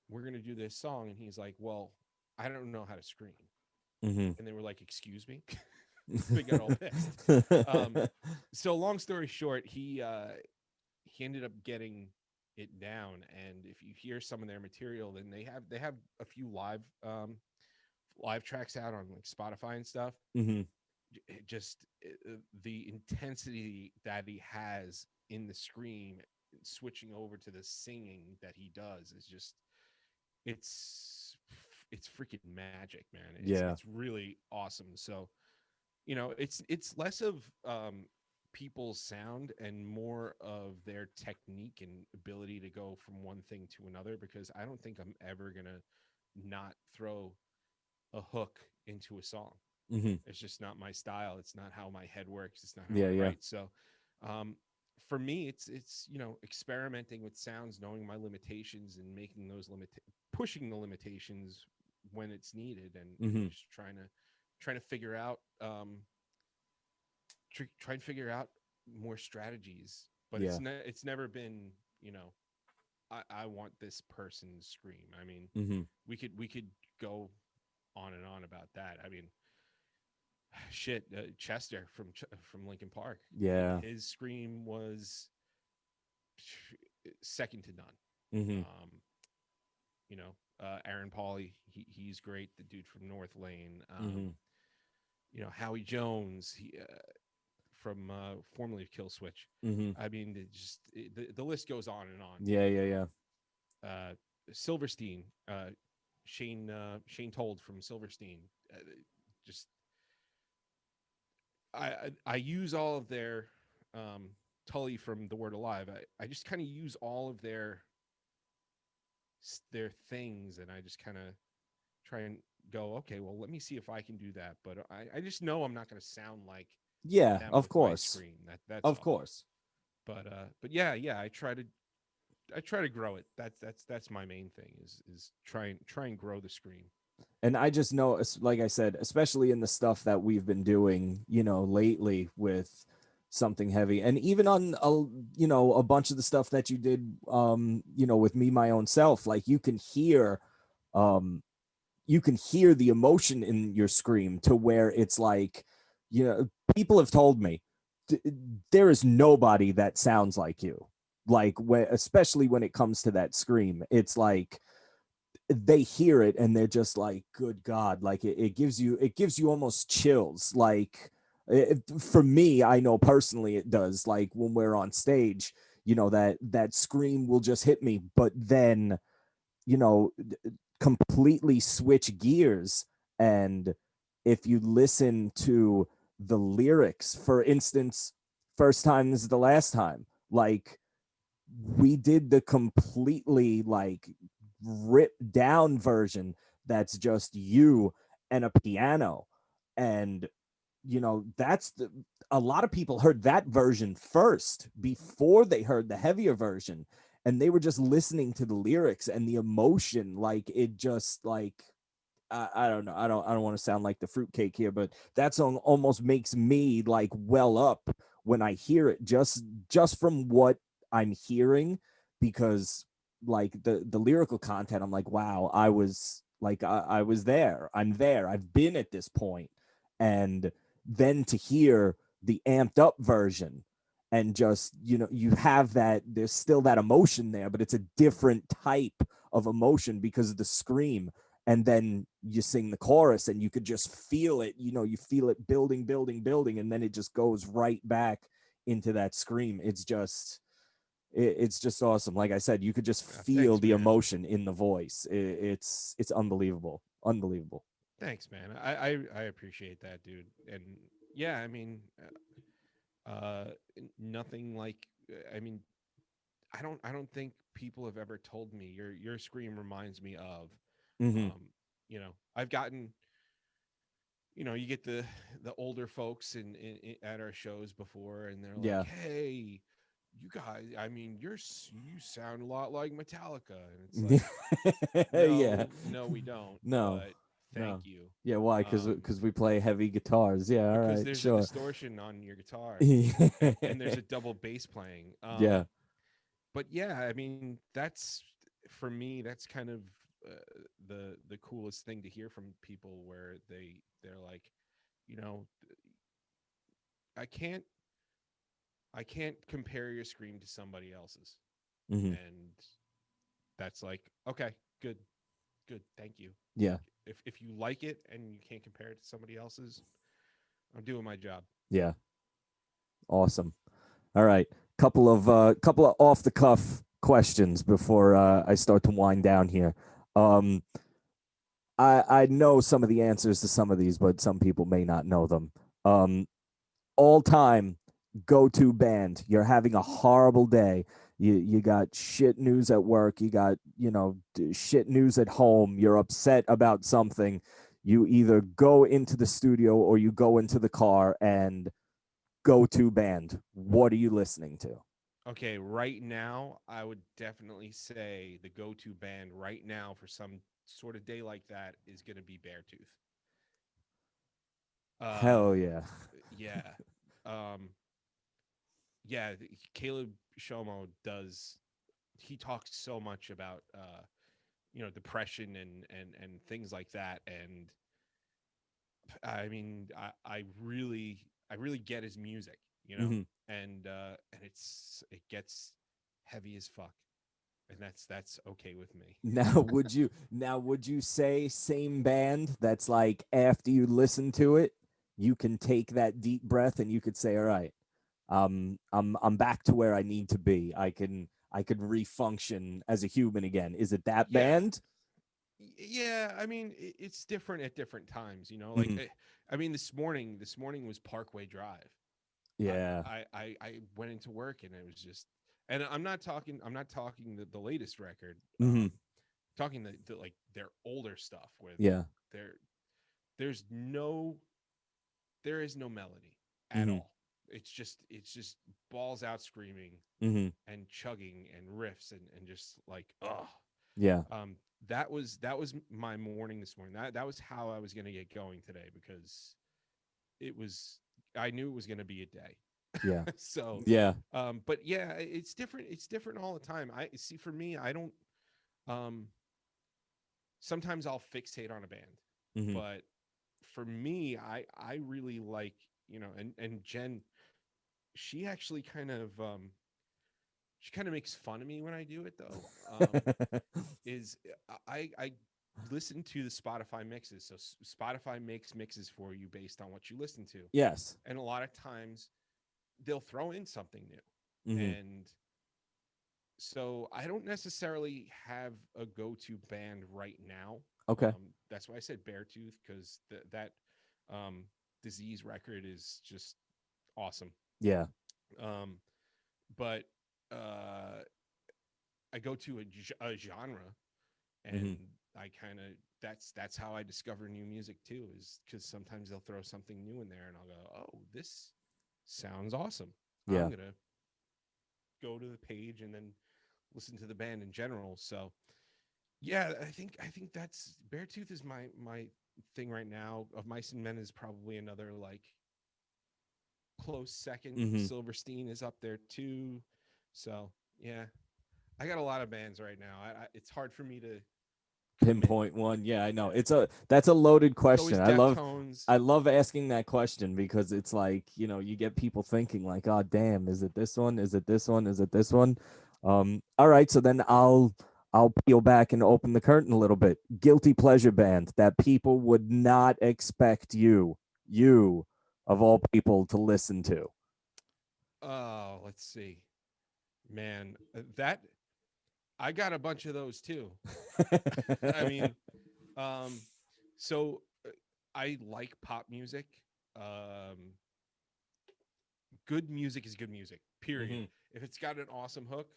B: we're gonna do this song, and he's like, well, I don't know how to scream.
C: Mm-hmm.
B: And they were like, excuse me. They got all pissed. Um, so long story short, he ended up getting it down, and if you hear some of their material, then they have a few live live tracks out on like Spotify and stuff,
C: Mm-hmm.
B: the intensity that he has in the scream, switching over to the singing that he does is just it's it's freaking magic, man.
C: Yeah.
B: It's really awesome. So it's less of people's sound and more of their technique and ability to go from one thing to another, because I don't think I'm ever gonna not throw a hook into a song.
C: Mm-hmm.
B: It's just not my style. It's not how my head works. It's not how
C: Yeah,
B: I
C: yeah.
B: write. So um for me, it's experimenting with sounds, knowing my limitations, and making those pushing the limitations when it's needed, and
C: Mm-hmm.
B: just trying to figure out try and figure out more strategies. But
C: Yeah.
B: it's never been, I want this person's scream. I mean,
C: Mm-hmm.
B: we could go on and on about that. I mean, shit, Chester from Lincoln Park,
C: Yeah.
B: his scream was second to none.
C: Mm-hmm.
B: Um, Aaron Pauley, he's great. The dude from North Lane.
C: Mm-hmm.
B: Howie Jones, he from formerly of Kill Switch.
C: Mm-hmm.
B: I mean, the list goes on and on.
C: Yeah, yeah, yeah.
B: Uh, Silverstein, Shane Told from Silverstein. Just I use all of their Tully from The Word Alive. I just kind of use all of their things, and I just kind of try and go, okay, well, let me see if I can do that. But I just know I'm not going to sound like
C: Yeah,
B: them
C: of
B: with my
C: course.
B: scream. That's
C: Of
B: all.
C: course.
B: But yeah, I try to grow it. That's my main thing is try and grow the scream.
C: And I just know, like I said, especially in the stuff that we've been doing, lately with something heavy, and even on a bunch of the stuff that you did, with me, my own self, like um, you can hear the emotion in your scream to where it's like, people have told me there is nobody that sounds like you, like especially when it comes to that scream. It's like they hear it and they're just like, good god, like it gives you almost chills, like for me, I know personally it does, like when we're on stage, that scream will just hit me, but then you know completely switch gears. And if you listen to the lyrics, for instance, first time is the last time, like we did the completely like ripped down version that's just you and a piano. And that's a lot of people heard that version first before they heard the heavier version, and they were just listening to the lyrics and the emotion, like it just like I don't know. I don't want to sound like the fruitcake here, but that song almost makes me like well up when I hear it, just from what I'm hearing, because like the lyrical content, I'm like, wow, I was like I was there. I'm there. I've been at this point. And then to hear the amped up version, and just you have that, there's still that emotion there, but it's a different type of emotion because of the scream. And then you sing the chorus and you could just feel it, you feel it building, building, building, and then it just goes right back into that scream. It's just awesome. Like I said, you could just feel
B: Thanks,
C: the
B: man.
C: emotion in the voice. It's unbelievable, unbelievable.
B: Thanks, man. I appreciate that, dude. And yeah, I mean, nothing like. I mean, I don't think people have ever told me your scream reminds me of.
C: Hmm.
B: Um, I've gotten. You get the older folks at our shows before, and they're like,
C: Yeah.
B: "Hey, you guys, I mean, you sound a lot like Metallica," and it's like,
C: Yeah.
B: no, we don't.
C: No.
B: But thank
C: No.
B: you,
C: Yeah. Why? Because
B: um,
C: because we play heavy guitars. Yeah. All
B: because
C: right.
B: there's a
C: Sure.
B: distortion on your guitar, and there's
C: Yeah.
B: a double bass playing.
C: Yeah.
B: But yeah, I mean, that's for me. That's kind of uh, the coolest thing to hear from people, where they're like, you know, I can't I can't compare your scream to somebody else's,
C: Hmm.
B: and that's like, okay, good, good, thank you.
C: Yeah.
B: if you like it and you can't compare it to somebody else's, I'm doing my job.
C: Yeah. Awesome. All right. Couple of off the cuff questions before I start to wind down here. Um, I know some of the answers to some of these, but some people may not know them. Um, All time go to band. You're having a horrible day. You got shit news at work. You got shit news at home. You're upset about something. You either go into the studio or you go into the car and go to band. What are you listening to?
B: Okay, right now, I would definitely say the go-to band right now for some sort of day like that is going to be Beartooth.
C: Hell
B: Um,
C: yeah.
B: yeah, um, yeah. Caleb Shomo does. He talks so much about depression and things like that, and I mean, I really get his music,
C: Hmm.
B: and it gets heavy as fuck, and that's okay with me.
C: Now would you say same band that's like after you listen to it, you can take that deep breath and you could say, all right, I'm back to where I need to be. I could refunction as a human again. Is it that
B: Yeah,
C: band?
B: yeah. I mean, it's different at different times, you know. Like,
C: Hmm.
B: I mean, this morning was Parkway Drive. I,
C: Yeah.
B: I went into work and it was just, and I'm not talking the latest record.
C: Hmm.
B: Talking the like their older stuff where
C: Yeah.
B: there there's no there is no melody at
C: Hmm.
B: all. It's just balls out screaming
C: Hmm.
B: and chugging and riffs and just like, oh.
C: Yeah.
B: um that was my morning this morning. That was how I was going to get going today, because it was I knew it was going to be a day.
C: Yeah.
B: So
C: Yeah.
B: but yeah, it's different all the time. I see, for me, I don't, um sometimes I'll fixate on a band,
C: Hmm.
B: but for me, I really like, and Jen, she actually kind of makes fun of me when I do it, though. Is I listen to the Spotify mixes. So Spotify makes mixes for you based on what you listen to,
C: Yes.
B: and a lot of times they'll throw in something new.
C: Hmm.
B: And so I don't necessarily have a go-to band right now.
C: Okay.
B: That's why I said Beartooth, because that um, disease record is just awesome.
C: Yeah.
B: Um, but uh, I go to a genre,
C: Hmm.
B: and I kind of that's how I discover new music too. Is because sometimes they'll throw something new in there, and I'll go, "Oh, this sounds awesome." I'm
C: Yeah.
B: gonna go to the page and then listen to the band in general. So yeah, I think that's Beartooth is my thing right now. Of Mice and Men is probably another, like, close second.
C: Hmm.
B: Silverstein is up there too. So yeah, I got a lot of bands right now. It's hard for me to commit.
C: Pinpoint one. Yeah, I know.
B: Yeah,
C: That's a loaded
B: it's
C: question.
B: always
C: I love
B: Deftones.
C: I love asking that question because it's like, you get people thinking like, "Oh, damn, is it this one? Is it this one? Is it this one?" All right, so then I'll peel back and open the curtain a little bit. Guilty pleasure band that people would not expect you of all people to listen to.
B: Oh, let's see, man. That I got a bunch of those too. I mean, um, so I like pop music. Um, Good music is good music. Period.
C: Hmm.
B: If it's got an awesome hook,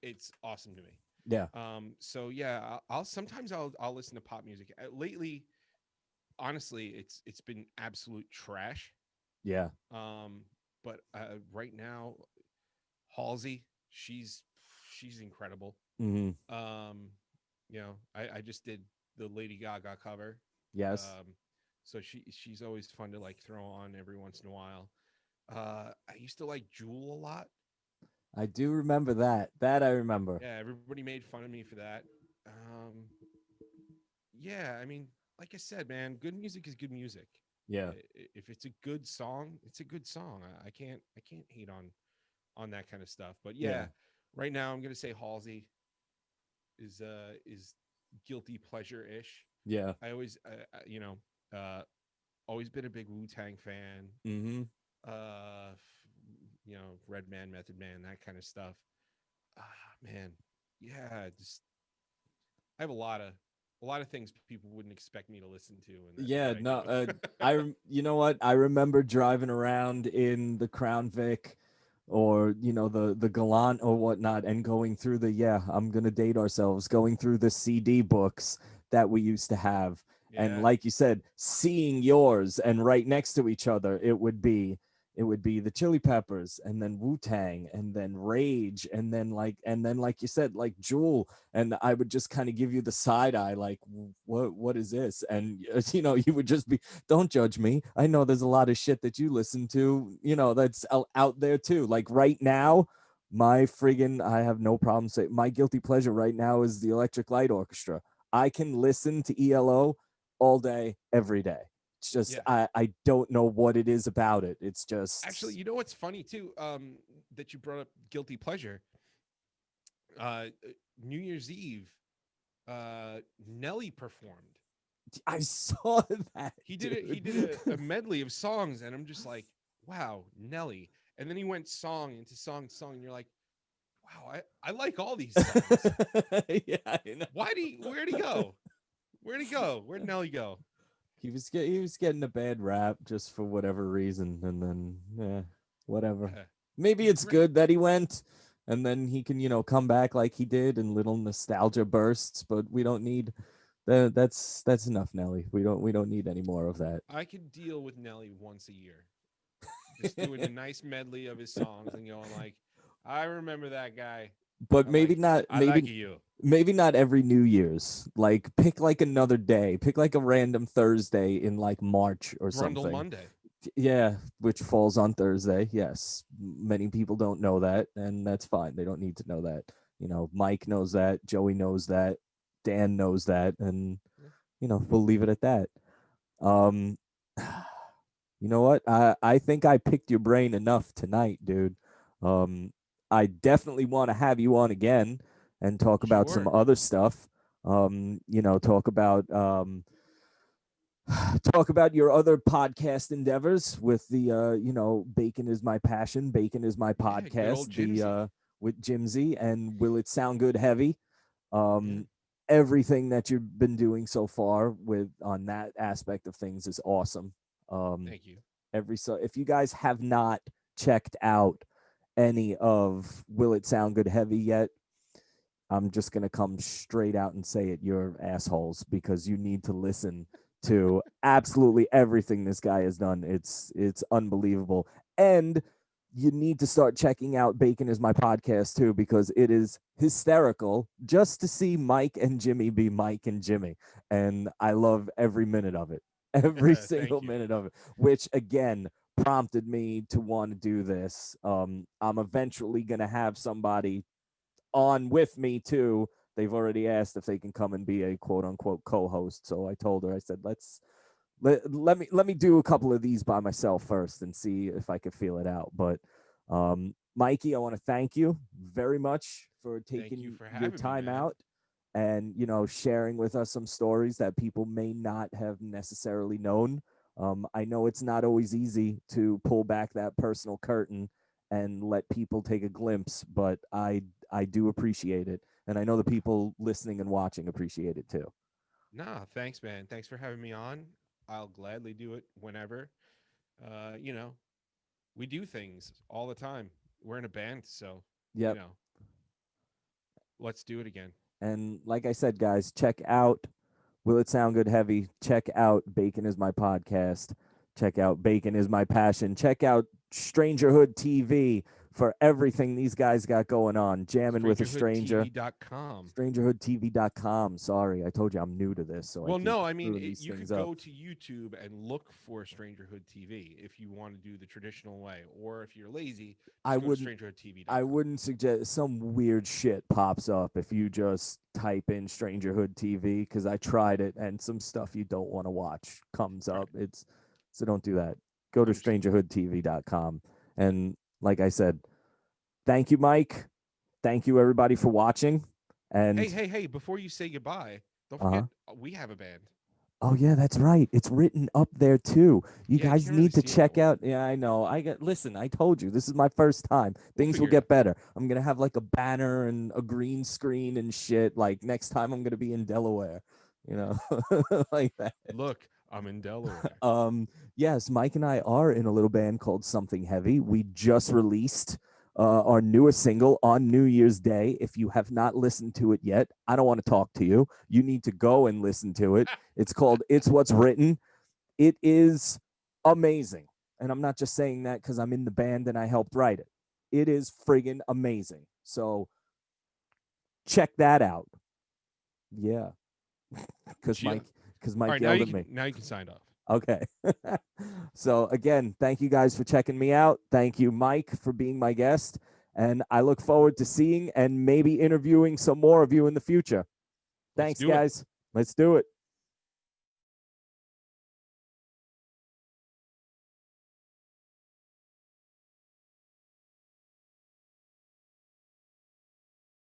B: it's awesome to me.
C: Yeah.
B: So yeah, I'll sometimes I'll listen to pop music. Lately, honestly, it's been absolute trash.
C: Yeah.
B: Um, but right now, Halsey, she's incredible.
C: Hmm.
B: Um, I just did the Lady Gaga cover.
C: Yes.
B: Um, so she's always fun to, like, throw on every once in a while. I used to like Jewel a lot.
C: I do remember that. That I remember.
B: Yeah, everybody made fun of me for that. Um, yeah, I mean, like I said, man, good music is good music.
C: Yeah.
B: If it's a good song, it's a good song. I can't hate on that kind of stuff. But
C: Yeah.
B: yeah, right now I'm gonna say Halsey is guilty pleasure ish.
C: Yeah.
B: I always, uh, always been a big Wu-Tang fan.
C: Mm-hmm.
B: Uh, Red Man, Method Man, that kind of stuff. Man, yeah, just I have a lot of things people wouldn't expect me to listen to, and that
C: Yeah,
B: I
C: no,
B: do.
C: you know what? I remember driving around in the Crown Vic or, the Galant or whatnot and going through I'm going to date ourselves, going through the CD books that we used to have. And
B: Yeah,
C: like you said, seeing yours and right next to each other, it would be the Chili Peppers and then Wu-Tang and then Rage and then like you said, like Jewel, and I would just kind of give you the side eye, like, what is this? And you would just be, don't judge me. I know there's a lot of shit that you listen to, that's out there too. Like right now, I have no problem saying my guilty pleasure right now is the Electric Light Orchestra. I can listen to ELO all day, every day. It's just
B: yeah.
C: I don't know what it is about it. It's
B: Actually,
C: just
B: you know what's funny too? That you brought up guilty pleasure. Uh, New Year's Eve, Nelly performed.
C: I saw that,
B: He did it. He
C: dude.
B: did a medley of songs, and I'm just like, wow, Nelly. And then he went song into song to song, and you're like, wow, I like all these songs.
C: Yeah, I know.
B: Where'd he go? Where'd he go? Where'd Nelly go?
C: He was getting a bad rap just for whatever reason, and then whatever.
B: Yeah,
C: Maybe
B: he's
C: it's
B: great.
C: good that he went, and then he can come back like he did in little nostalgia bursts. But we don't need that. That's enough, Nelly. We don't need any more of that.
B: I could deal with Nelly once a year, just doing a nice medley of his songs and going like, I remember that guy.
C: But
B: I
C: maybe
B: like
C: not.
B: I like
C: Maybe
B: you.
C: maybe not every New Year's. Like pick like another day. Pick like a random Thursday in like March or
B: Brundle
C: something.
B: Monday.
C: Yeah, which falls on Thursday. Yes, many people don't know that, and that's fine. They don't need to know that. Mike knows that, Joey knows that, Dan knows that, and
B: Yeah.
C: we'll leave it at that. Um, you know what? I think I picked your brain enough tonight, dude. Um, I definitely want to have you on again and talk about some
B: Sure.
C: other stuff. Talk about talk about your other podcast endeavors with the Bacon is My Passion, Bacon is My
B: Yeah, good old
C: Podcast, the
B: Jimsy.
C: with Jimsy, and Will It Sound Good Heavy.
B: Yeah.
C: um Everything that you've been doing so far with on that aspect of things is awesome. um
B: Thank you.
C: if you guys have not checked out any of Will It Sound Good Heavy yet, I'm just going to come straight out and say it. You're assholes because you need to listen to absolutely everything this guy has done. It's unbelievable. And you need to start checking out Bacon is My Podcast too, because it is hysterical just to see Mike and Jimmy be Mike and Jimmy. And I love every minute of it. Every single
B: Thank you.
C: minute of it, which again prompted me to want to do this. I'm eventually going to have somebody on with me too. They've already asked if they can come and be a quote unquote co-host. So I told her, I said, let me do a couple of these by myself first and see if I could feel it out. But Mikey, I want to thank you very much for
B: Thank you
C: taking
B: for
C: your
B: having me,
C: time
B: man.
C: out and sharing with us some stories that people may not have necessarily known. I know it's not always easy to pull back that personal curtain and let people take a glimpse, but I do appreciate it, and I know the people listening and watching appreciate it too.
B: Nah, thanks, man. Thanks for having me on. I'll gladly do it whenever. Uh, you know, we do things all the time. We're in a band, so you
C: Yep.
B: know, let's do it again.
C: And like I said, guys, check out Will It Sound Good Heavy? Check out Bacon is My Podcast. Check out Bacon is My Passion. Check out Strangerhood TV for everything these guys got going on. Jamming with a stranger.
B: StrangerhoodTV.com.
C: Strangerhoodtv.com. Sorry, I told you I'm new to this, so I
B: Well,
C: keep
B: no, I mean,
C: screwing these
B: you
C: things
B: could
C: up.
B: go to YouTube and look for Strangerhood TV if you want to do the traditional way, or if you're lazy,
C: I
B: just go to
C: wouldn't I
B: StrangerhoodTV.com.
C: wouldn't suggest some weird shit pops up if you just type in Strangerhood TV because I tried it and some stuff you don't want to watch comes
B: Right.
C: up. So don't do that. Go to
B: Understood.
C: strangerhoodtv.com. And like I said, thank you, Mike. Thank you, everybody, for watching.
B: Hey,
C: And
B: hey, hey! Before you say goodbye, don't
C: uh
B: forget
C: huh.
B: we have a band.
C: Oh yeah, that's right. It's written up there too. You
B: Yeah, you
C: guys
B: can't really
C: need to
B: see it
C: check
B: anymore.
C: out. Yeah, I know. Listen, I told you this is my first time.
B: We'll
C: Things will
B: figure it
C: get
B: out.
C: better. I'm gonna have like a banner and a green screen and shit. Like next time I'm gonna be in Delaware, you know, like that.
B: Look, I'm in Delaware.
C: Yes, Mike and I are in a little band called Something Heavy. We just released our newest single on New Year's Day. If you have not listened to it yet, I don't want to talk to you. You need to go and listen to it. It's called It's What's Written. It is amazing. And I'm not just saying that because I'm in the band and I helped write it. It is friggin' amazing. So check that out. Yeah. Because
B: Chill.
C: Mike, because
B: All
C: Mike
B: right, now
C: yelled
B: you
C: at
B: can
C: me.
B: now you can sign off.
C: Okay. So again, thank you guys for checking me out. Thank you, Mike, for being my guest. And I look forward to seeing and maybe interviewing some more of you in the future.
B: Let's
C: Thanks,
B: do it.
C: guys. Let's do it.